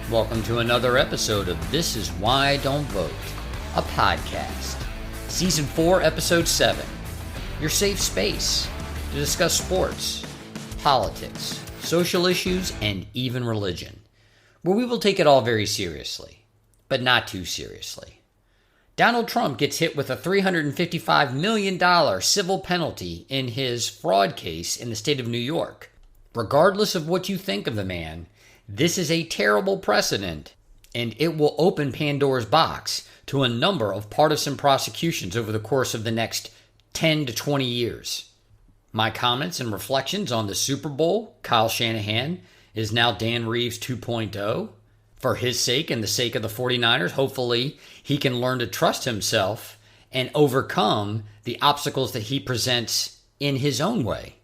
Welcome to another episode of This Is Why I Don't Vote, a podcast. Season 4, Episode 7. Your safe space to discuss sports, politics, social issues, and even religion, where we will take it all very seriously, but not too seriously. Donald Trump gets hit with a $355 million civil penalty in his fraud case in the state of New York. Regardless of what you think of the man, this is a terrible precedent, and it will open Pandora's box to a number of partisan prosecutions over the course of the next 10 to 20 years. My comments and reflections on the Super Bowl, Kyle Shanahan, is now Dan Reeves 2.0. For his sake and the sake of the 49ers, hopefully he can learn to trust himself and overcome the obstacles that he presents in his own way.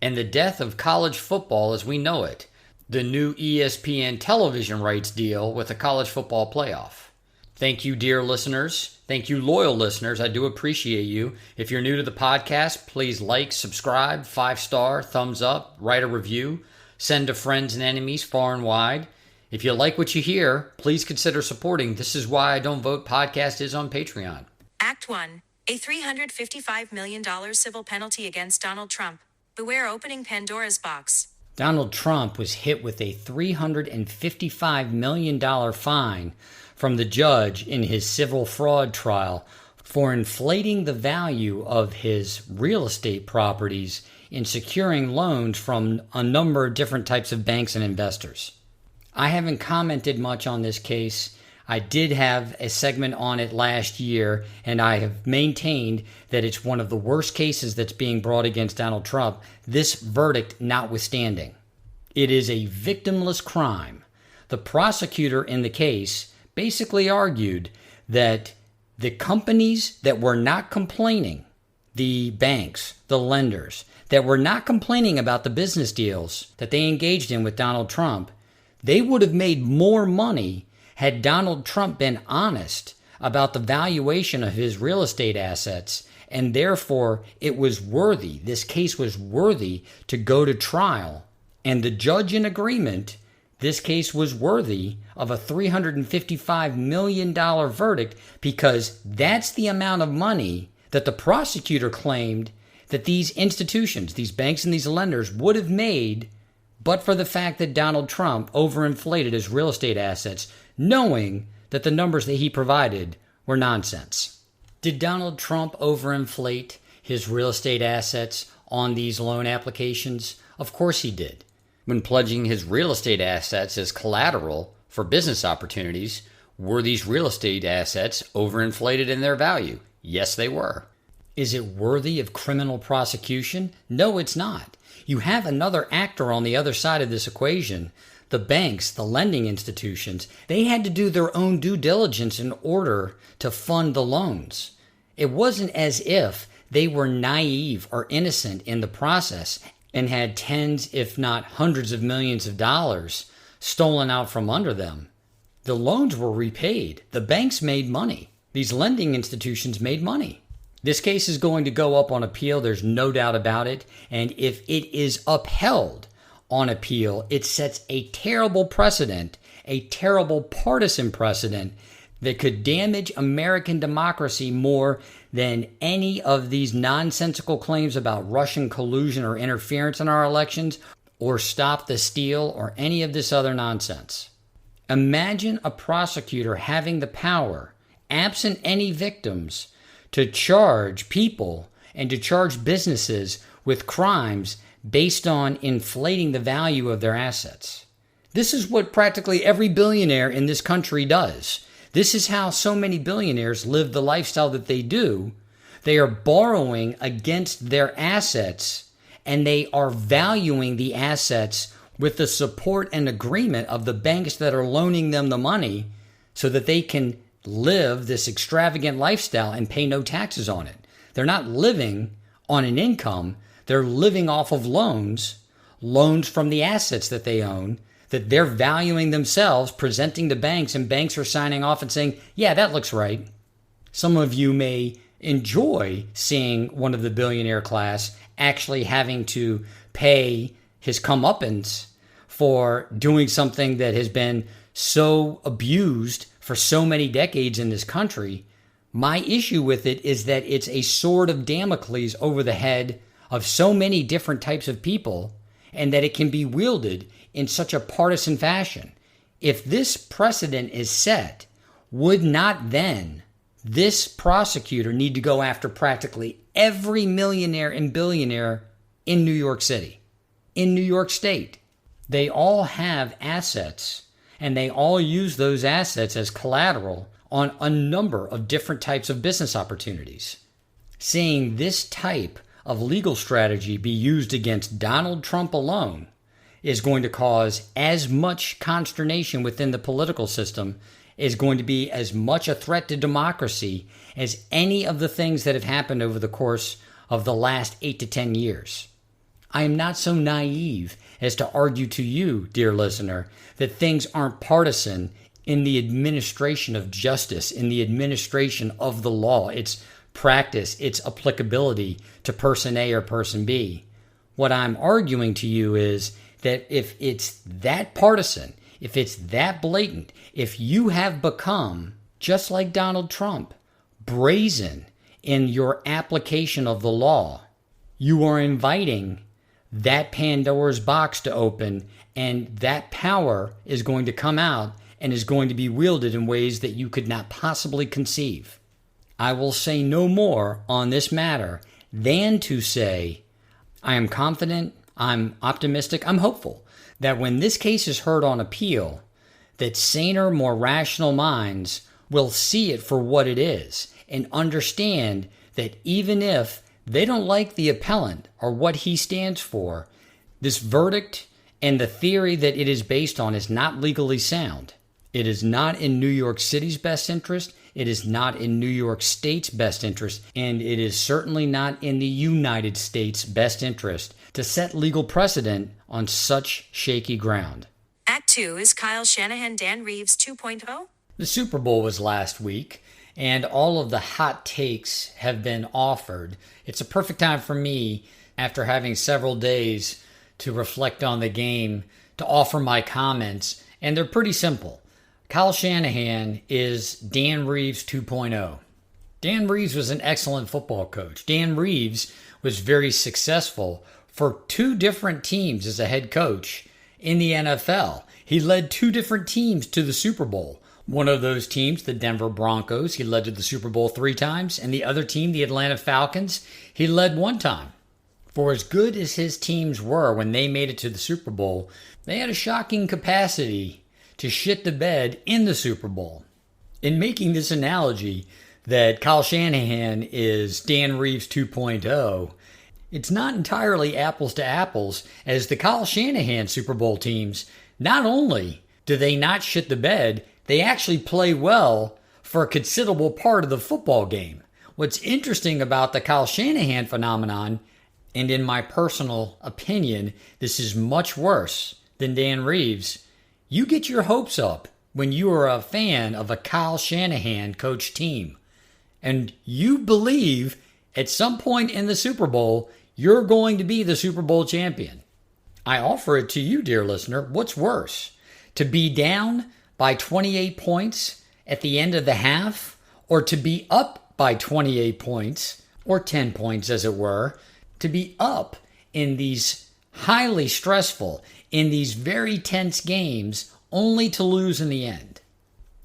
And the death of college football as we know it, the new ESPN television rights deal with the college football playoff. Thank you, dear listeners. Thank you, loyal listeners. I do appreciate you. If you're new to the podcast, please like, subscribe, 5-star, thumbs up, write a review, send to friends and enemies far and wide. If you like what you hear, please consider supporting This Is Why I Don't Vote podcast is on Patreon. Act 1. A $355 million civil penalty against Donald Trump. Beware opening Pandora's box. Donald Trump was hit with a $355 million fine from the judge in his civil fraud trial for inflating the value of his real estate properties in securing loans from a number of different types of banks and investors. I haven't commented much on this case. I did have a segment on it last year, and I have maintained that it's one of the worst cases that's being brought against Donald Trump, this verdict notwithstanding. It is a victimless crime. The prosecutor in the case basically argued that the companies that were not complaining, the banks, the lenders, that were not complaining about the business deals that they engaged in with Donald Trump, they would have made more money had Donald Trump been honest about the valuation of his real estate assets, and therefore it was worthy, this case was worthy to go to trial. And the judge in agreement, this case was worthy of a $355 million verdict because that's the amount of money that the prosecutor claimed that these institutions, these banks and these lenders would have made but for the fact that Donald Trump overinflated his real estate assets, knowing that the numbers that he provided were nonsense. Did Donald Trump overinflate his real estate assets on these loan applications? Of course he did. When pledging his real estate assets as collateral for business opportunities, were these real estate assets overinflated in their value? Yes, they were. Is it worthy of criminal prosecution? No, it's not. You have another actor on the other side of this equation. The banks, the lending institutions, they had to do their own due diligence in order to fund the loans. It wasn't as if they were naive or innocent in the process and had tens, if not hundreds of millions of dollars stolen out from under them. The loans were repaid. The banks made money. These lending institutions made money. This case is going to go up on appeal. There's no doubt about it. And if it is upheld on appeal, it sets a terrible precedent, a terrible partisan precedent that could damage American democracy more than any of these nonsensical claims about Russian collusion or interference in our elections or stop the steal or any of this other nonsense. Imagine a prosecutor having the power, absent any victims, to charge people and to charge businesses with crimes based on inflating the value of their assets. This is what practically every billionaire in this country does. This is how so many billionaires live the lifestyle that they do. They are borrowing against their assets, and they are valuing the assets with the support and agreement of the banks that are loaning them the money so that they can live this extravagant lifestyle and pay no taxes on it. They're not living on an income. They're living off of loans from the assets that they own, that they're valuing themselves, presenting to banks, and banks are signing off and saying, yeah, that looks right. Some of you may enjoy seeing one of the billionaire class actually having to pay his comeuppance for doing something that has been so abused for so many decades in this country. My issue with it is that it's a sword of Damocles over the head of so many different types of people, and that it can be wielded in such a partisan fashion. If this precedent is set, would not then this prosecutor need to go after practically every millionaire and billionaire in New York City, in New York State? They all have assets, and they all use those assets as collateral on a number of different types of business opportunities. Seeing this type of legal strategy be used against Donald Trump alone is going to cause as much consternation within the political system, is going to be as much a threat to democracy as any of the things that have happened over the course of the last 8 to 10 years. I am not so naive as to argue to you, dear listener, that things aren't partisan in the administration of justice, in the administration of the law, its practice, its applicability to person A or person B. What I'm arguing to you is that if it's that partisan, if it's that blatant, if you have become, just like Donald Trump, brazen in your application of the law, you are inviting that Pandora's box to open, and that power is going to come out and is going to be wielded in ways that you could not possibly conceive. I will say no more on this matter than to say I am confident, I'm optimistic, I'm hopeful that when this case is heard on appeal, that saner, more rational minds will see it for what it is and understand that even if they don't like the appellant or what he stands for, this verdict and the theory that it is based on is not legally sound. It is not in New York City's best interest. It is not in New York State's best interest. And it is certainly not in the United States' best interest to set legal precedent on such shaky ground. Act 2 is Kyle Shanahan, Dan Reeves 2.0. The Super Bowl was last week, and all of the hot takes have been offered. It's a perfect time for me, after having several days to reflect on the game, to offer my comments, and they're pretty simple. Kyle Shanahan is Dan Reeves 2.0. Dan Reeves was an excellent football coach. Dan Reeves was very successful for 2 different teams as a head coach in the NFL. He led 2 different teams to the Super Bowl. One of those teams, the Denver Broncos, he led to the Super Bowl 3 times, and the other team, the Atlanta Falcons, he led 1 time. For as good as his teams were when they made it to the Super Bowl, they had a shocking capacity to shit the bed in the Super Bowl. In making this analogy that Kyle Shanahan is Dan Reeves 2.0, it's not entirely apples to apples, as the Kyle Shanahan Super Bowl teams, not only do they not shit the bed, they actually play well for a considerable part of the football game. What's interesting about the Kyle Shanahan phenomenon, and in my personal opinion, this is much worse than Dan Reeves, you get your hopes up when you are a fan of a Kyle Shanahan coach team. And you believe at some point in the Super Bowl, you're going to be the Super Bowl champion. I offer it to you, dear listener. What's worse? To be down by 28 points at the end of the half, or to be up by 28 points, or 10 points as it were, to be up in these highly stressful, in these very tense games, only to lose in the end.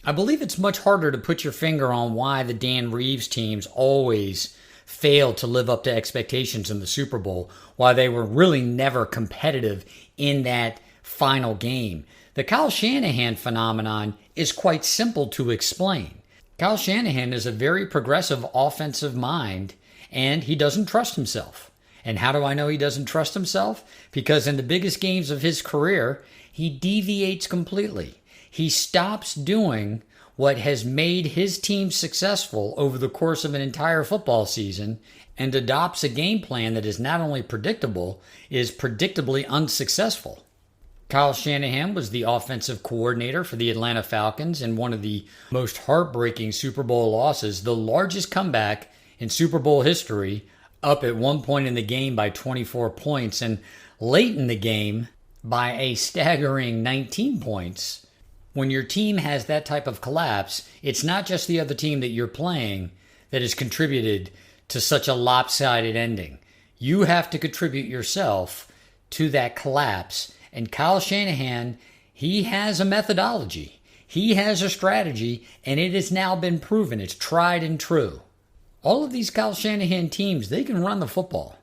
I believe it's much harder to put your finger on why the Dan Reeves teams always failed to live up to expectations in the Super Bowl, why they were really never competitive in that final game. The Kyle Shanahan phenomenon is quite simple to explain. Kyle Shanahan is a very progressive offensive mind, and he doesn't trust himself. And how do I know he doesn't trust himself? Because in the biggest games of his career, he deviates completely. He stops doing what has made his team successful over the course of an entire football season and adopts a game plan that is not only predictable, is predictably unsuccessful. Kyle Shanahan was the offensive coordinator for the Atlanta Falcons in one of the most heartbreaking Super Bowl losses, the largest comeback in Super Bowl history, up at one point in the game by 24 points, and late in the game by a staggering 19 points. When your team has that type of collapse, it's not just the other team that you're playing that has contributed to such a lopsided ending. You have to contribute yourself to that collapse. And Kyle Shanahan, he has a methodology. He has a strategy, and it has now been proven. It's tried and true. All of these Kyle Shanahan teams, they can run the football.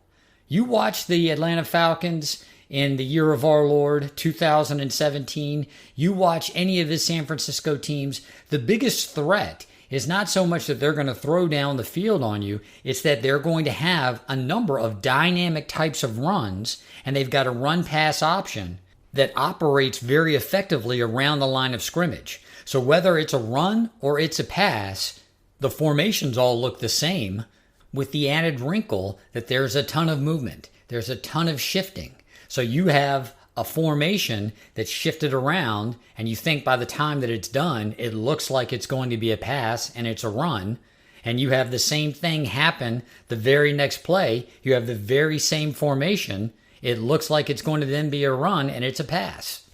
You watch the Atlanta Falcons in the year of our Lord, 2017. You watch any of the San Francisco teams. The biggest threat is not so much that they're going to throw down the field on you. It's that they're going to have a number of dynamic types of runs, and they've got a run-pass option that operates very effectively around the line of scrimmage. So whether it's a run or it's a pass, the formations all look the same, with the added wrinkle that there's a ton of movement. There's a ton of shifting. So you have a formation that's shifted around, and you think by the time that it's done, it looks like it's going to be a pass and it's a run. And you have the same thing happen the very next play. You have the very same formation. It looks like it's going to then be a run and it's a pass.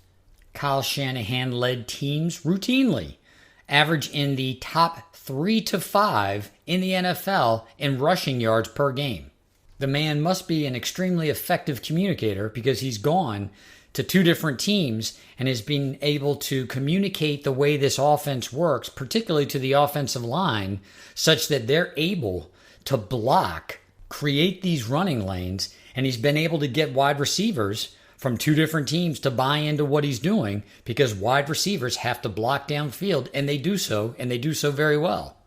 Kyle Shanahan led teams routinely average in the top 3 to 5 in the NFL in rushing yards per game. The man must be an extremely effective communicator because he's gone to 2 different teams and has been able to communicate the way this offense works, particularly to the offensive line, such that they're able to block, create these running lanes, and he's been able to get wide receivers from 2 different teams to buy into what he's doing because wide receivers have to block downfield, and they do so very well.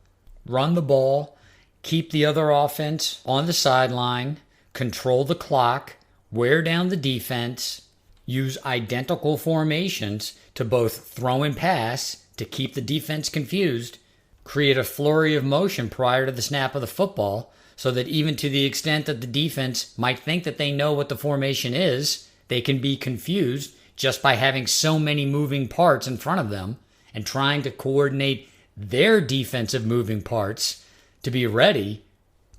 Run the ball, keep the other offense on the sideline, control the clock, wear down the defense, use identical formations to both throw and pass to keep the defense confused, create a flurry of motion prior to the snap of the football so that even to the extent that the defense might think that they know what the formation is, they can be confused just by having so many moving parts in front of them and trying to coordinate their defensive moving parts to be ready.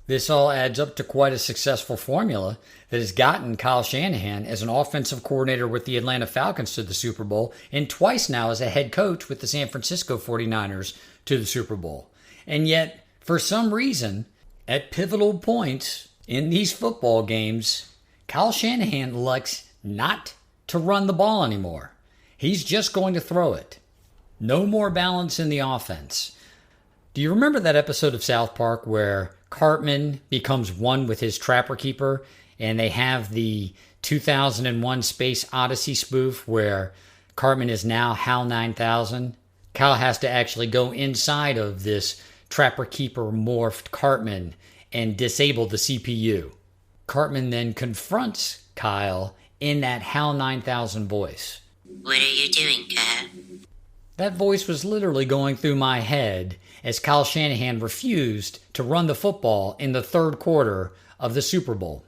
This all adds up to quite a successful formula that has gotten Kyle Shanahan as an offensive coordinator with the Atlanta Falcons to the Super Bowl and twice now as a head coach with the San Francisco 49ers to the Super Bowl. And yet, for some reason, at pivotal points in these football games, Kyle Shanahan likes not to run the ball anymore. He's just going to throw it. No more balance in the offense. Do you remember that episode of South Park where Cartman becomes one with his trapper keeper and they have the 2001 Space Odyssey spoof where Cartman is now HAL 9000? Kyle has to actually go inside of this trapper keeper morphed Cartman and disable the CPU. Cartman then confronts Kyle in that HAL 9000 voice. What are you doing, Kyle? That voice was literally going through my head as Kyle Shanahan refused to run the football in the third quarter of the Super Bowl.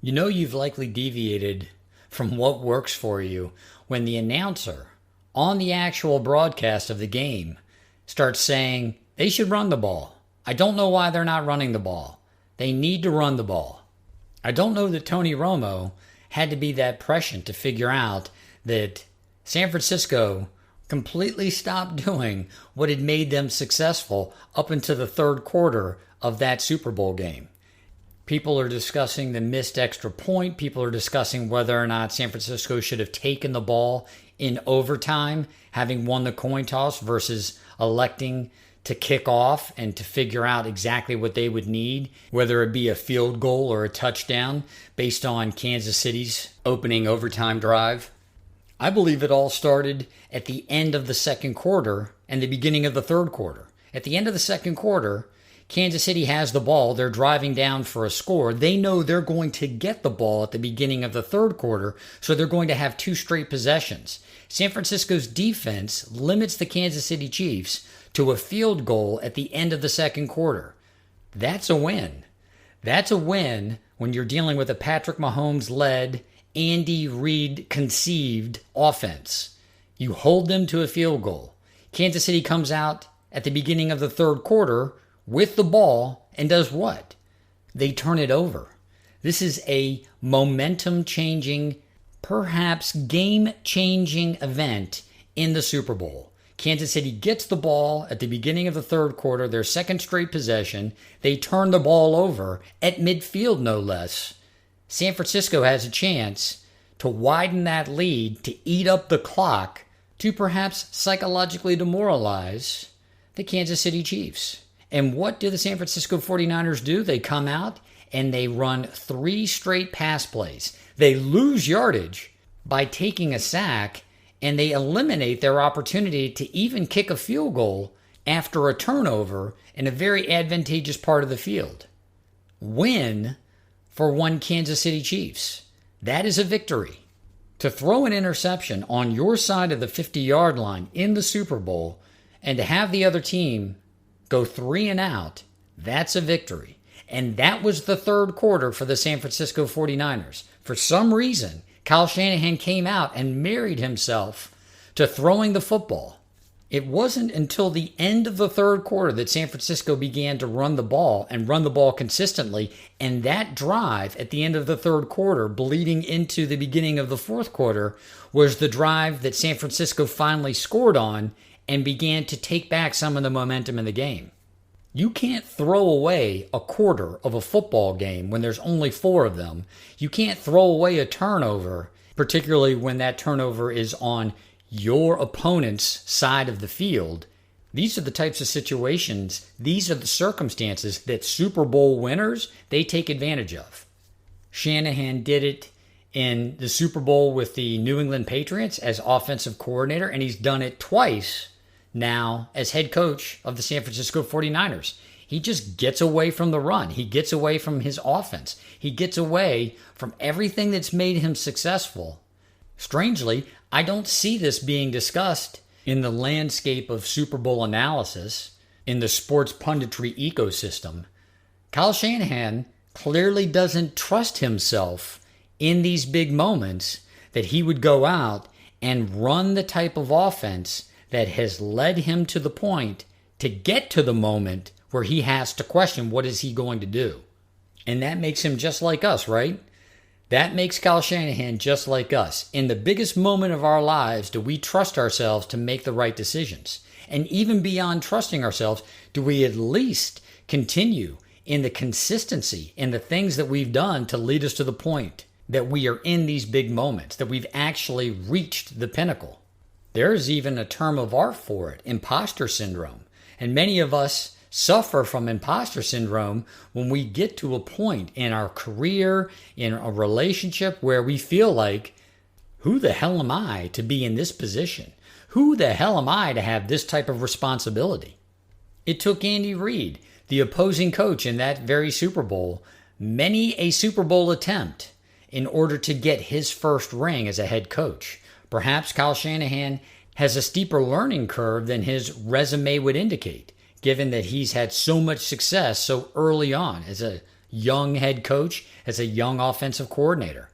You know you've likely deviated from what works for you when the announcer on the actual broadcast of the game starts saying they should run the ball. I don't know why they're not running the ball. They need to run the ball. I don't know that Tony Romo had to be that prescient to figure out that San Francisco completely stopped doing what had made them successful up into the third quarter of that Super Bowl game. People are discussing the missed extra point. People are discussing whether or not San Francisco should have taken the ball in overtime, having won the coin toss, versus electing to kick off and to figure out exactly what they would need, whether it be a field goal or a touchdown based on Kansas City's opening overtime drive. I believe it all started at the end of the second quarter and the beginning of the third quarter. At the end of the second quarter, Kansas City has the ball. They're driving down for a score. They know they're going to get the ball at the beginning of the third quarter, so they're going to have 2 straight possessions. San Francisco's defense limits the Kansas City Chiefs to a field goal at the end of the second quarter. That's a win. That's a win when you're dealing with a Patrick Mahomes-led, Andy Reid conceived offense. You hold them to a field goal. Kansas City comes out at the beginning of the third quarter with the ball and does what? They turn it over. This is a momentum-changing, perhaps game-changing event in the Super Bowl. Kansas City gets the ball at the beginning of the third quarter, their second straight possession. They turn the ball over at midfield, no less. San Francisco has a chance to widen that lead, to eat up the clock, to perhaps psychologically demoralize the Kansas City Chiefs. And what do the San Francisco 49ers do? They come out and they run 3 straight pass plays. They lose yardage by taking a sack, and they eliminate their opportunity to even kick a field goal after a turnover in a very advantageous part of the field. Win for one Kansas City Chiefs. That is a victory. To throw an interception on your side of the 50-yard line in the Super Bowl and to have the other team go 3 and out, that's a victory. And that was the third quarter for the San Francisco 49ers. For some reason, Kyle Shanahan came out and married himself to throwing the football. It wasn't until the end of the third quarter that San Francisco began to run the ball and run the ball consistently. And that drive at the end of the third quarter, bleeding into the beginning of the fourth quarter, was the drive that San Francisco finally scored on and began to take back some of the momentum in the game. You can't throw away a quarter of a football game when there's only 4 of them. You can't throw away a turnover, particularly when that turnover is on your opponent's side of the field. These are the types of situations, these are the circumstances that Super Bowl winners, they take advantage of. Shanahan did it in the Super Bowl with the New England Patriots as offensive coordinator, and he's done it twice now as head coach of the San Francisco 49ers. He just gets away from the run. He gets away from his offense. He gets away from everything that's made him successful. Strangely, I don't see this being discussed in the landscape of Super Bowl analysis, in the sports punditry ecosystem. Kyle Shanahan clearly doesn't trust himself in these big moments that he would go out and run the type of offense that has led him to the point to get to the moment where he has to question what is he going to do. And that makes him just like us, right? That makes Kyle Shanahan just like us. In the biggest moment of our lives, do we trust ourselves to make the right decisions? And even beyond trusting ourselves, do we at least continue in the consistency in the things that we've done to lead us to the point that we are in these big moments, that we've actually reached the pinnacle? There's even a term of art for it, imposter syndrome. And many of us suffer from imposter syndrome when we get to a point in our career, in a relationship where we feel like, who the hell am I to be in this position? Who the hell am I to have this type of responsibility? It took Andy Reid, the opposing coach in that very Super Bowl, many a Super Bowl attempt in order to get his first ring as a head coach. Perhaps Kyle Shanahan has a steeper learning curve than his resume would indicate, given that he's had so much success so early on as a young head coach, as a young offensive coordinator.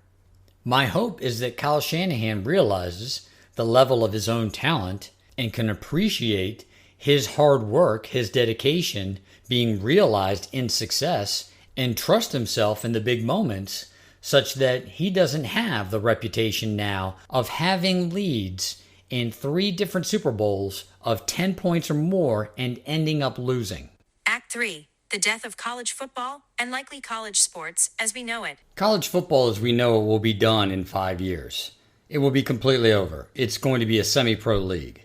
My hope is that Kyle Shanahan realizes the level of his own talent and can appreciate his hard work, his dedication being realized in success, and trust himself in the big moments such that he doesn't have the reputation now of having leads in 3 different Super Bowls of 10 points or more and ending up losing. Act 3. The death of college football and likely college sports as we know it. College football as we know it will be done in 5 years. It will be completely over. It's going to be a semi-pro league.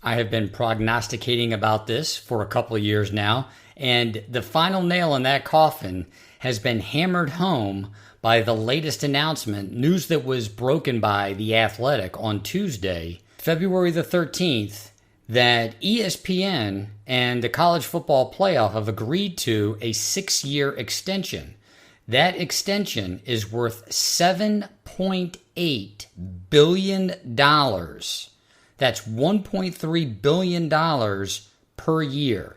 I have been prognosticating about this for a couple of years now, and the final nail in that coffin has been hammered home by the latest announcement, news that was broken by The Athletic on Tuesday, February the 13th, that ESPN and the College Football Playoff have agreed to a 6-year extension. That extension is worth $7.8 billion. That's $1.3 billion per year.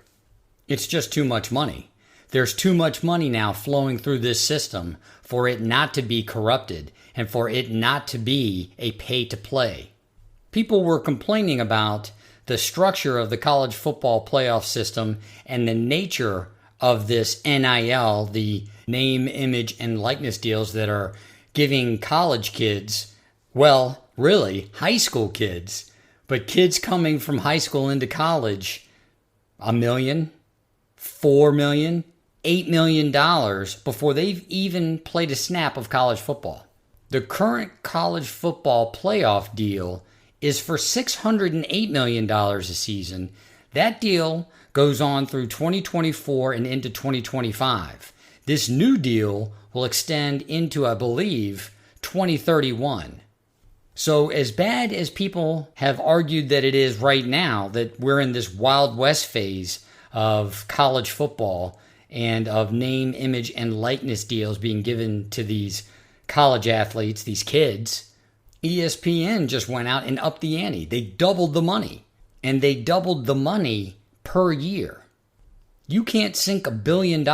It's just too much money. There's too much money now flowing through this system for it not to be corrupted and for it not to be a pay-to-play. People were complaining about the structure of the college football playoff system and the nature of this NIL, the name, image, and likeness deals that are giving college kids, well, really, high school kids, But kids coming from high school into college, $1 million, $4 million, $8 million before they've even played a snap of college football. The current college football playoff deal is for $608 million a season. That deal goes on through 2024 and into 2025. This new deal will extend into, I believe, 2031. So as bad as people have argued that it is right now, that we're in this Wild West phase of college football and of name, image, and likeness deals being given to these college athletes, these kids, ESPN just went out and upped the ante. They doubled the money, and they doubled the money per year. You can't sink $1 billion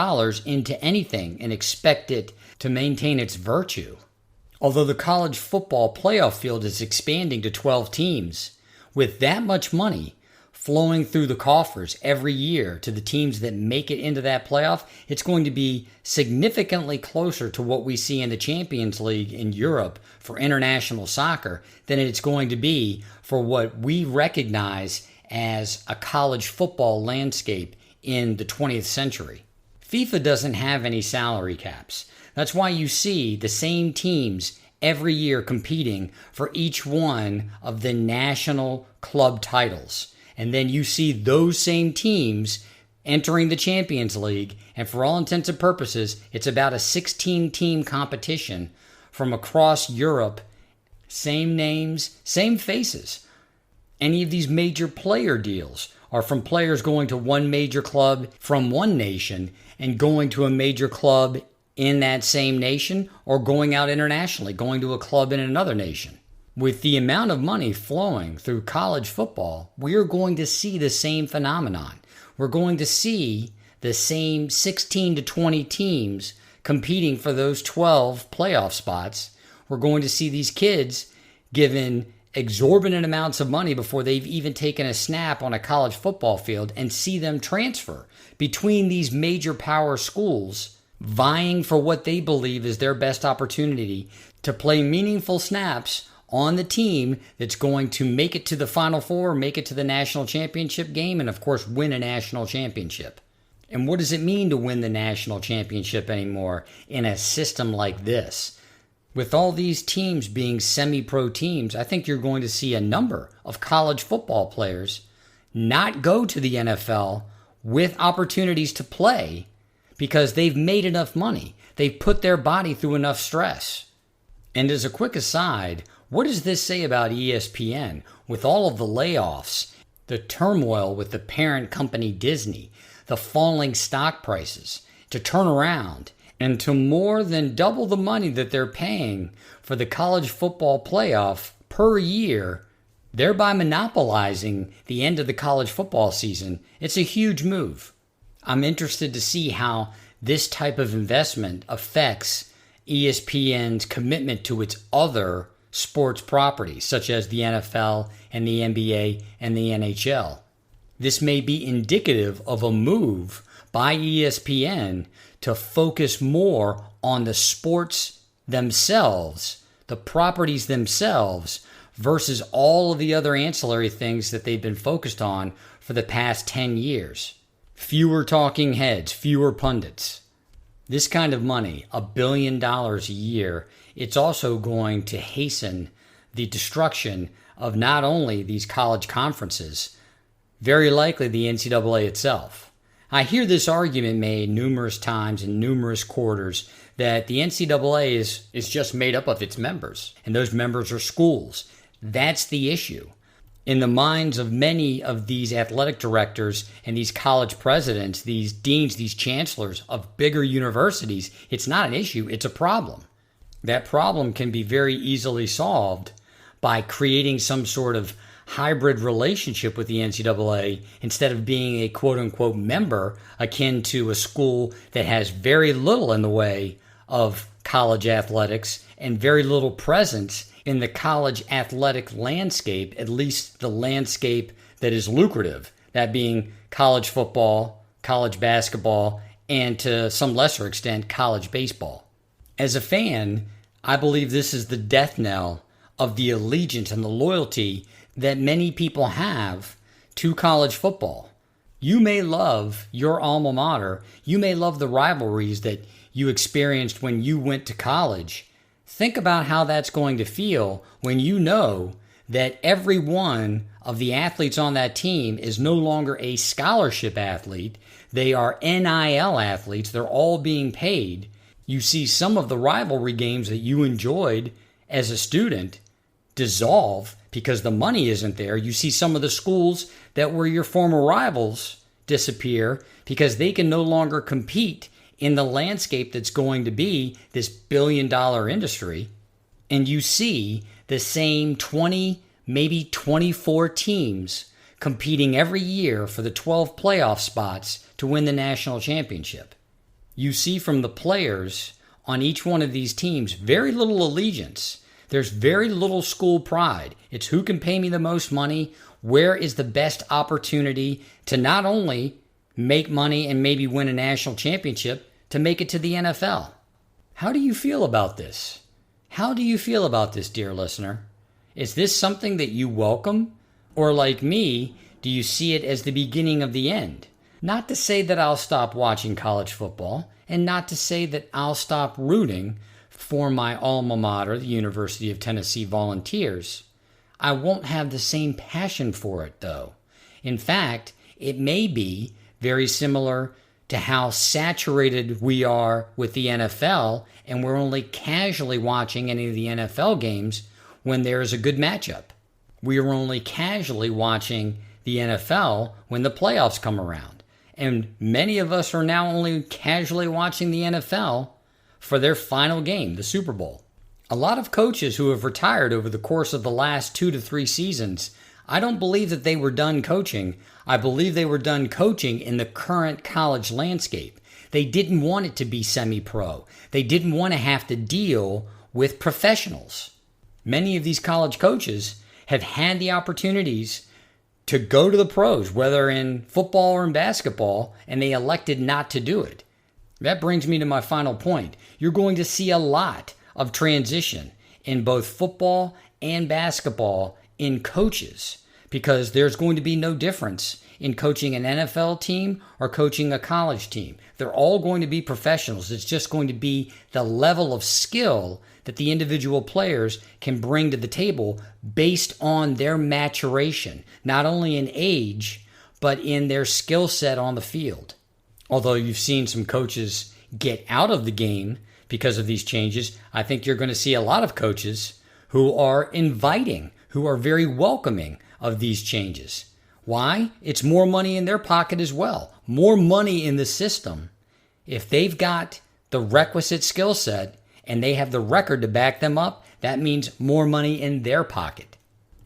into anything and expect it to maintain its virtue. Although the college football playoff field is expanding to 12 teams, with that much money flowing through the coffers every year to the teams that make it into that playoff, it's going to be significantly closer to what we see in the Champions League in Europe for international soccer than it's going to be for what we recognize as a college football landscape in the 20th century. FIFA doesn't have any salary caps. That's why you see the same teams every year competing for each one of the national club titles. And then you see those same teams entering the Champions League, and for all intents and purposes, it's about a 16-team competition from across Europe. Same names, same faces. Any of these major player deals are from players going to one major club from one nation and going to a major club in that same nation, or going out internationally, going to a club in another nation. With the amount of money flowing through college football, we're going to see the same phenomenon. We're going to see the same 16 to 20 teams competing for those 12 playoff spots. We're going to see these kids given exorbitant amounts of money before they've even taken a snap on a college football field, and see them transfer between these major power schools, vying for what they believe is their best opportunity to play meaningful snaps on the team that's going to make it to the Final Four, make it to the national championship game, and of course win a national championship. And what does it mean to win the national championship anymore in a system like this? With all these teams being semi-pro teams, I think you're going to see a number of college football players not go to the NFL with opportunities to play because they've made enough money. They've put their body through enough stress. And as a quick aside, what does this say about ESPN with all of the layoffs, the turmoil with the parent company Disney, the falling stock prices, to turn around and to more than double the money that they're paying for the college football playoff per year, thereby monopolizing the end of the college football season? It's a huge move. I'm interested to see how this type of investment affects ESPN's commitment to its other sports properties, such as the NFL and the NBA and the NHL. This may be indicative of a move by ESPN to focus more on the sports themselves, the properties themselves, versus all of the other ancillary things that they've been focused on for the past 10 years. Fewer talking heads, fewer pundits. This kind of money, $1 billion a year, it's also going to hasten the destruction of not only these college conferences, very likely the NCAA itself. I hear this argument made numerous times in numerous quarters that the NCAA is just made up of its members, and those members are schools. That's the issue. In the minds of many of these athletic directors and these college presidents, these deans, these chancellors of bigger universities, it's not an issue, it's a problem. That problem can be very easily solved by creating some sort of hybrid relationship with the NCAA instead of being a quote-unquote member akin to a school that has very little in the way of college athletics and very little presence in the college athletic landscape, at least the landscape that is lucrative, that being college football, college basketball, and to some lesser extent, college baseball. As a fan, I believe this is the death knell of the allegiance and the loyalty that many people have to college football. You may love your alma mater. You may love the rivalries that you experienced when you went to college. Think about how that's going to feel when you know that every one of the athletes on that team is no longer a scholarship athlete. They are NIL athletes. They're all being paid. You see some of the rivalry games that you enjoyed as a student dissolve because the money isn't there. You see some of the schools that were your former rivals disappear because they can no longer compete in the landscape that's going to be this billion-dollar industry. And you see the same 20, maybe 24 teams competing every year for the 12 playoff spots to win the national championship. You see from the players on each one of these teams very little allegiance. There's very little school pride. It's who can pay me the most money, where is the best opportunity to not only make money and maybe win a national championship, to make it to the NFL. How do you feel about this? How do you feel about this, dear listener? Is this something that you welcome? Or like me, do you see it as the beginning of the end? Not to say that I'll stop watching college football, and not to say that I'll stop rooting for my alma mater, the University of Tennessee Volunteers. I won't have the same passion for it, though. In fact, it may be very similar to how saturated we are with the NFL, and we're only casually watching any of the NFL games when there is a good matchup. We are only casually watching the NFL when the playoffs come around. And many of us are now only casually watching the NFL for their final game, the Super Bowl. A lot of coaches who have retired over the course of the last 2 to 3 seasons, I don't believe that they were done coaching. I believe they were done coaching in the current college landscape. They didn't want it to be semi-pro. They didn't want to have to deal with professionals. Many of these college coaches have had the opportunities to go to the pros, whether in football or in basketball, and they elected not to do it. That brings me to my final point. You're going to see a lot of transition in both football and basketball in coaches, because there's going to be no difference in coaching an NFL team or coaching a college team. They're all going to be professionals. It's just going to be the level of skill that the individual players can bring to the table based on their maturation, not only in age, but in their skill set on the field. Although you've seen some coaches get out of the game because of these changes, I think you're going to see a lot of coaches who are inviting, who are very welcoming of these changes. Why? It's more money in their pocket as well. More money in the system. If they've got the requisite skill set and they have the record to back them up, that means more money in their pocket.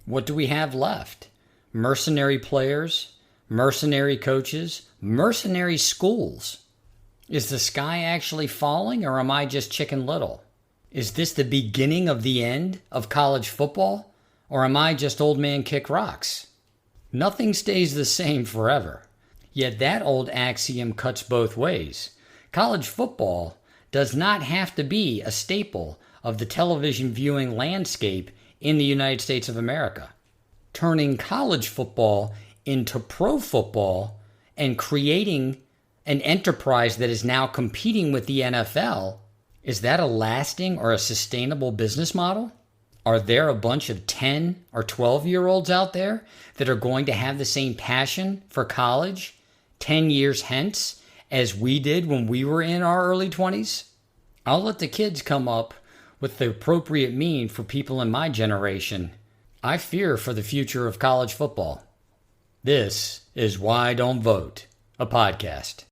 What do we have left? Mercenary players, mercenary coaches, mercenary schools. Is the sky actually falling, or am I just Chicken Little? Is this the beginning of the end of college football, or am I just old man kick rocks? Nothing stays the same forever. Yet that old axiom cuts both ways. College football does not have to be a staple of the television viewing landscape in the United States of America. Turning college football into pro football and creating an enterprise that is now competing with the NFL, is that a lasting or a sustainable business model? Are there a bunch of 10 or 12-year-olds out there that are going to have the same passion for college 10 years hence as we did when we were in our early 20s? I'll let the kids come up with the appropriate mean for people in my generation. I fear for the future of college football. This is Why Don't Vote, a podcast.